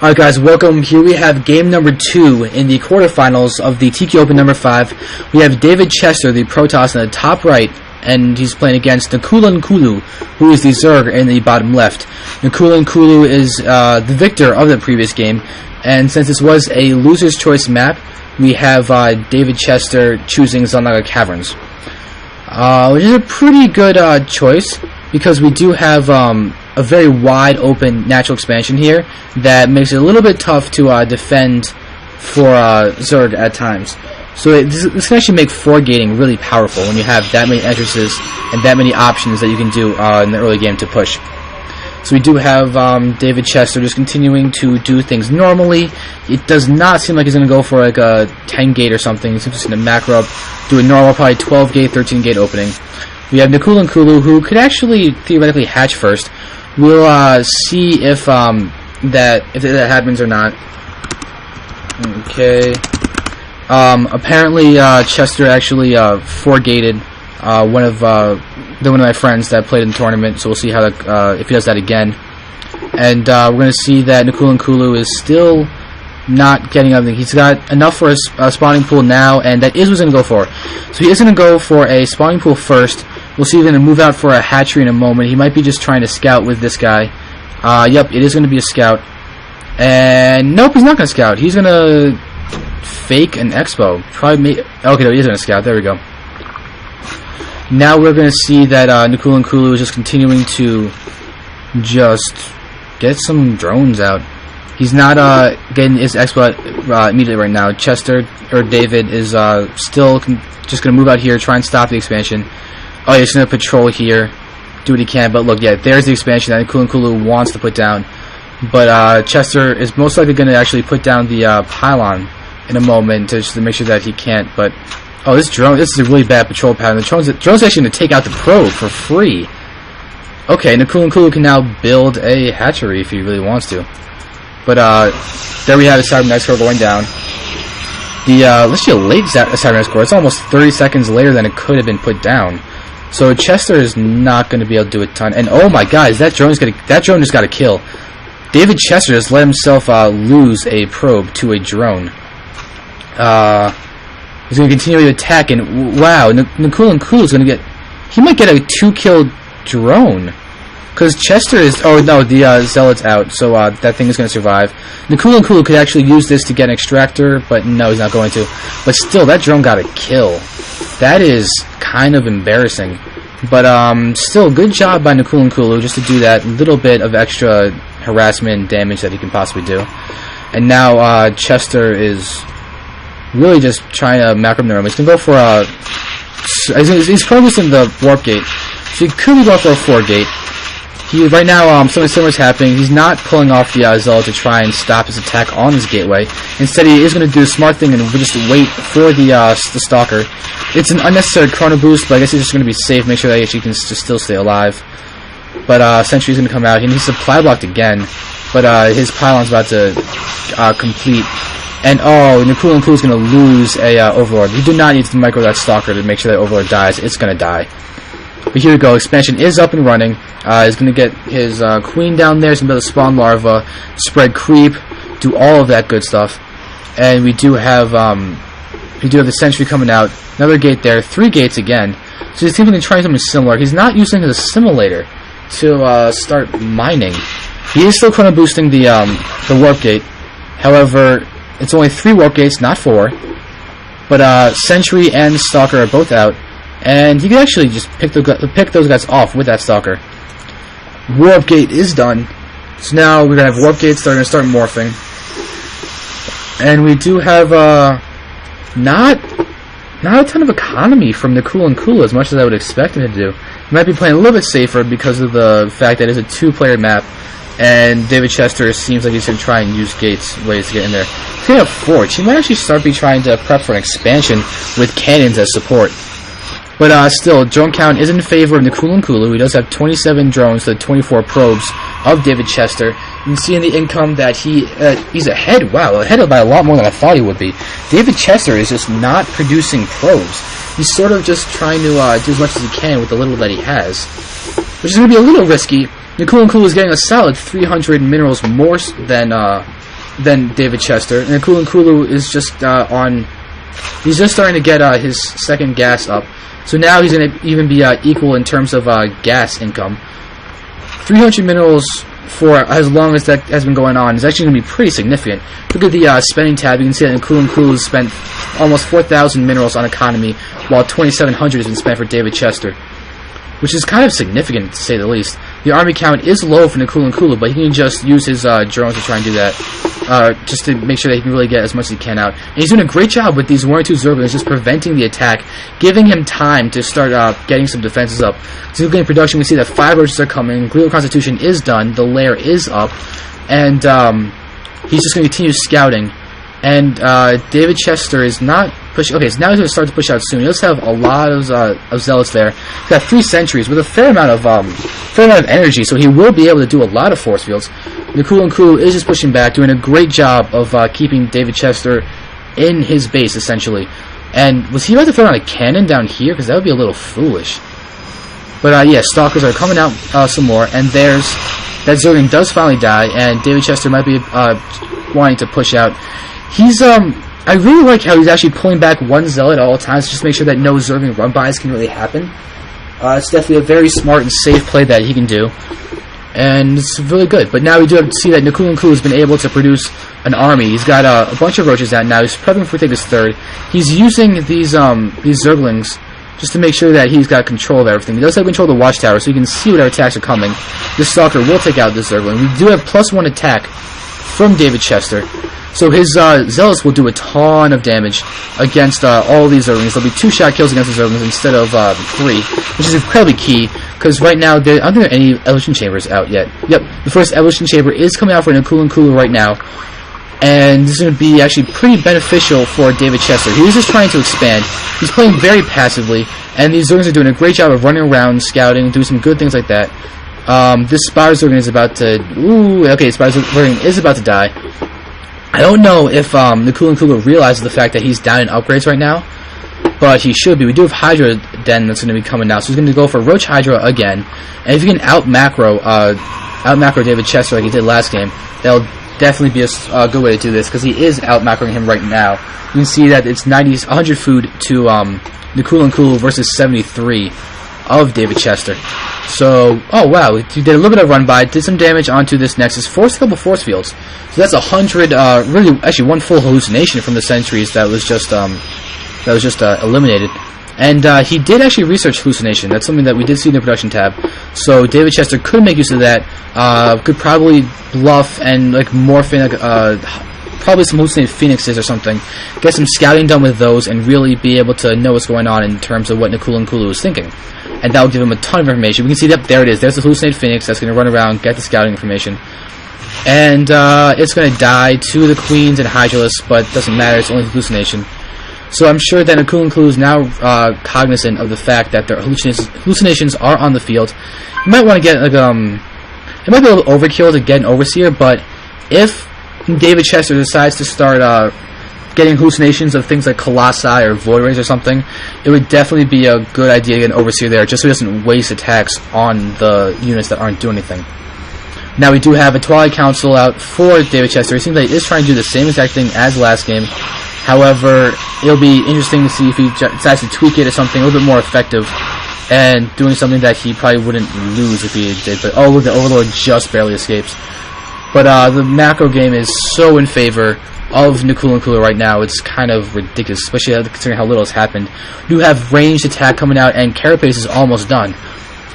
Alright guys, welcome. Here we have game number 2 in the quarterfinals of the Tiki Open number 5. We have DavidChester, the Protoss, in the top right, and he's playing against NKULUNKULU, who is the Zerg in the bottom left. NKULUNKULU is the victor of the previous game, and since this was a loser's choice map, we have DavidChester choosing Xel'Naga Caverns. Which is a pretty good choice, because we do have a very wide open natural expansion here that makes it a little bit tough to defend for Zerg at times. So this can actually make 4-gating really powerful when you have that many entrances and that many options that you can do in the early game to push. So we do have DavidChester just continuing to do things normally. It does not seem like he's going to go for like a 10-gate or something. He's just going to macro up, do a normal probably 12-gate, 13-gate opening. We have NKULUNKULU, who could actually theoretically hatch first. We'll see if that happens or not. Okay. Apparently, Chester actually 4-gated one of my friends that played in the tournament. So we'll see how that, if he does that again. And we're going to see that NKULUNKULU is still not getting everything. He's got enough for a spawning pool now, and that is what he's going to go for. So he is going to go for a spawning pool first. We'll see if he's going to move out for a hatchery in a moment. He might be just trying to scout with this guy. Yep, it is going to be a scout. And nope, he's not going to scout. He's going to fake an expo. Okay, no, he is going to scout. There we go. Now we're going to see that NKULUNKULU is just continuing to just get some drones out. He's not getting his expo immediately right now. Chester, or David, is still just going to move out here, try and stop the expansion. Oh, yeah, he's going to patrol here, do what he can, but look, yeah, there's the expansion that NKULUNKULU wants to put down. But Chester is most likely going to actually put down the pylon in a moment just to make sure that he can't. But, oh, this is a really bad patrol pattern. The drone's actually going to take out the probe for free. Okay, NKULUNKULU can now build a hatchery if he really wants to. But, there we have the cybernetics core going down. Let's see a late cybernetics core. It's almost 30 seconds later than it could have been put down. So Chester is not going to be able to do a ton. And oh my guys, that drone just got a kill. DavidChester just let himself lose a probe to a drone. He's going to continue to attack, and wow, NKULUNKULU is going to get... He might get a 2-kill drone. Because Chester is... Oh no, the Zealot's out, so that thing is going to survive. NKULUNKULU could actually use this to get an extractor, but no, he's not going to. But still, that drone got a kill. That is kind of embarrassing. But still, good job by NKULUNKULU just to do that little bit of extra harassment and damage that he can possibly do. And now Chester is really just trying to macro the room. He's going to go for a... He's probably in the warp gate. So he could be going for a 4-gate. Right now, something similar is happening. He's not pulling off the Zealot to try and stop his attack on his gateway. Instead, he is going to do a smart thing and just wait for the Stalker. It's an unnecessary chrono boost, but I guess he's just going to be safe, make sure that he can just still stay alive. But Sentry's going to come out. He's supply blocked again, but his pylon's about to complete. And oh, NKULUNKULU is going to lose a Overlord. He did not need to micro that Stalker to make sure that Overlord dies. It's going to die. But here we go, expansion is up and running. He's going to get his queen down there. He's going to be able to spawn larva, spread creep, do all of that good stuff. And we do have the sentry coming out. Another gate there, 3 gates again. So he's going to try something similar. He's not using his assimilator to start mining. He is still chrono boosting the warp gate. However, it's only 3 warp gates, not 4. But sentry and stalker are both out. And you can actually just pick those guys off with that Stalker. Warp Gate is done. So now we're going to have Warp Gates that are going to start morphing. And we do have not a ton of economy from NKULUNKULU as much as I would expect him to do. He might be playing a little bit safer because of the fact that it's a 2-player map. And DavidChester seems like he's going to try and use gates ways to get in there. He's going to have Forge. He might actually start trying to prep for an expansion with cannons as support. But still, drone count is in favor of NKULUNKULU. He does have 27 drones to 24 probes of DavidChester. You can see in the income that he's ahead. Wow, ahead by a lot more than I thought he would be. DavidChester is just not producing probes. He's sort of just trying to do as much as he can with the little that he has, which is going to be a little risky. NKULUNKULU is getting a solid 300 minerals more than than DavidChester. And NKULUNKULU is just on. He's just starting to get his second gas up. So now he's going to even be equal in terms of gas income. 300 minerals for as long as that has been going on is actually going to be pretty significant. Look at the spending tab. You can see that NKULUNKULU has spent almost 4,000 minerals on economy, while 2,700 has been spent for DavidChester, which is kind of significant to say the least. The army count is low for NKULUNKULU, but he can just use his drones to try and do that, just to make sure that he can really get as much as he can out. And he's doing a great job with these 1 or 2 Zerglings, just preventing the attack, giving him time to start getting some defenses up. So looking at production, we see that 5 roaches are coming, Glial Constitution is done, the lair is up, and he's just going to continue scouting. And DavidChester is not pushing. Okay, so now he's going to start to push out soon. He does have a lot of zealots there. He's got 3 sentries with a fair amount of energy, so he will be able to do a lot of force fields. NKULUNKULU is just pushing back, doing a great job of keeping DavidChester in his base essentially. And was he about to throw out a cannon down here? Because that would be a little foolish. But yeah, stalkers are coming out some more, and there's that Zergling does finally die, and DavidChester might be wanting to push out. He's I really like how he's actually pulling back 1 zealot at all times, just to make sure that no Zergling run-bys can really happen. It's definitely a very smart and safe play that he can do, and it's really good. But now we do have to see that NKULUNKULU has been able to produce an army. He's got a bunch of roaches out now. He's prepping for take his 3rd. He's using these Zerglings just to make sure that he's got control of everything. He does have control of the watchtower, so you can see what our attacks are coming. This stalker will take out this Zergling. We do have +1 attack from DavidChester. So his zealots will do a ton of damage against all these Zerglings. There'll be 2 shot kills against the Zerglings instead of 3, which is incredibly key, because right now there aren't there any evolution chambers out yet. Yep, the first evolution chamber is coming out for NKULUNKULU right now, and this is going to be actually pretty beneficial for DavidChester. He's just trying to expand. He's playing very passively, and these Zerglings are doing a great job of running around, scouting, doing some good things like that. This Spire Zergling is about to... Ooh, okay, Spire Zergling is about to die. I don't know if NKULUNKULU realizes the fact that he's down in upgrades right now, but he should be. We do have Hydra Den that's going to be coming now, so he's going to go for Roach Hydra again. And if you can out-macro DavidChester like he did last game, that'll definitely be a good way to do this, because he is out-macroing him right now. You can see that it's 100 food to NKULUNKULU versus 73 of DavidChester. So, oh wow, he did a little bit of run-by, did some damage onto this Nexus, forced a couple force fields. So that's 100, really, actually 1 full hallucination from the sentries that was just eliminated. And he did actually research hallucination. That's something that we did see in the production tab. So DavidChester could make use of that. Could probably bluff and like morph in probably some hallucinated phoenixes or something. Get some scouting done with those and really be able to know what's going on in terms of what NKULUNKULU is thinking. And that will give him a ton of information. We can see that there it is. There's the hallucinated phoenix that's going to run around, get the scouting information. And it's going to die to the queens and Hydralisk, but it doesn't matter. It's only hallucination. So I'm sure that NKULUNKULU is now cognizant of the fact that their hallucinations are on the field. You might want to get like it might be a little overkill to get an Overseer, but if DavidChester decides to start getting hallucinations of things like Colossi or Void Rays or something, it would definitely be a good idea to get an Overseer there, just so he doesn't waste attacks on the units that aren't doing anything. Now we do have a Twilight Council out for DavidChester. It seems like he is trying to do the same exact thing as last game. However, it'll be interesting to see if he decides to tweak it or something a little bit more effective, and doing something that he probably wouldn't lose if he did. But oh, look, the Overlord just barely escapes. But the macro game is so in favor of NKULUNKULU right now. It's kind of ridiculous, especially considering how little has happened. We do have ranged attack coming out, and Carapace is almost done.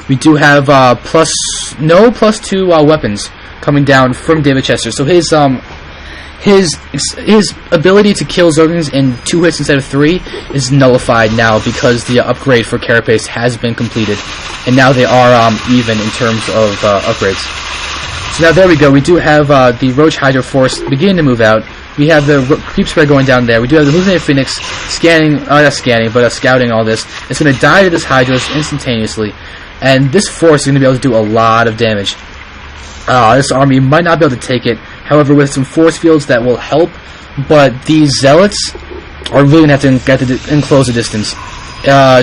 We do have +2 weapons coming down from DavidChester. So his ability to kill Zerglings in 2 hits instead of 3 is nullified now, because the upgrade for Carapace has been completed, and now they are even in terms of upgrades. So now there we go. We do have the Roach Hydra Force beginning to move out. We have the Creep Spread going down there. We do have the Hallucinated Phoenix scanning, not scanning, but scouting all this. It's going to die to this Hydra instantaneously, and this Force is going to be able to do a lot of damage. This army might not be able to take it, however, with some force fields that will help, but these Zealots are really going to have to get to enclose the distance.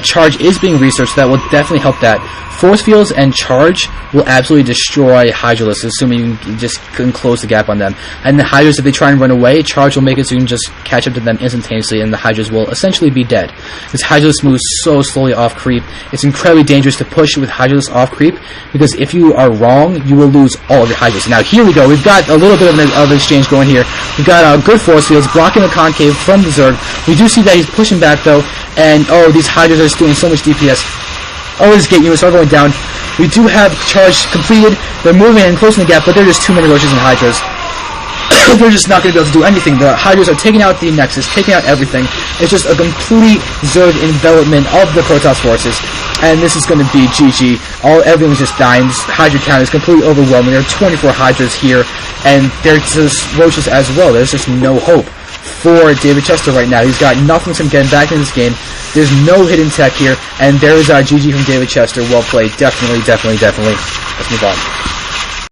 charge is being researched. That will definitely help that. Force fields and charge will absolutely destroy Hydralisks, assuming you can just close the gap on them. And the Hydras, if they try and run away, charge will make it so you can just catch up to them instantaneously, and the Hydras will essentially be dead. This Hydralisk moves so slowly off creep. It's incredibly dangerous to push with Hydralisk off creep, because if you are wrong, you will lose all of your Hydras. Now here we go. We've got a little bit of an exchange going here. We've got good force fields blocking the concave from the Zerg. We do see that he's pushing back though, and oh, these Hydras are just doing so much DPS. All these gate units are going down. We do have charge completed. They're moving and closing the gap, but there are just too many Roaches and Hydras. They're just not going to be able to do anything. The Hydras are taking out the Nexus, taking out everything. It's just a complete Zerg envelopment of the Protoss forces. And this is going to be GG. Everyone's just dying. This Hydra count is completely overwhelming. There are 24 Hydras here, and there's just Roaches as well. There's just no hope for DavidChester right now. He's got nothing to get back in this game. There's no hidden tech here, and there's GG from DavidChester. Well played. Definitely. Let's move on.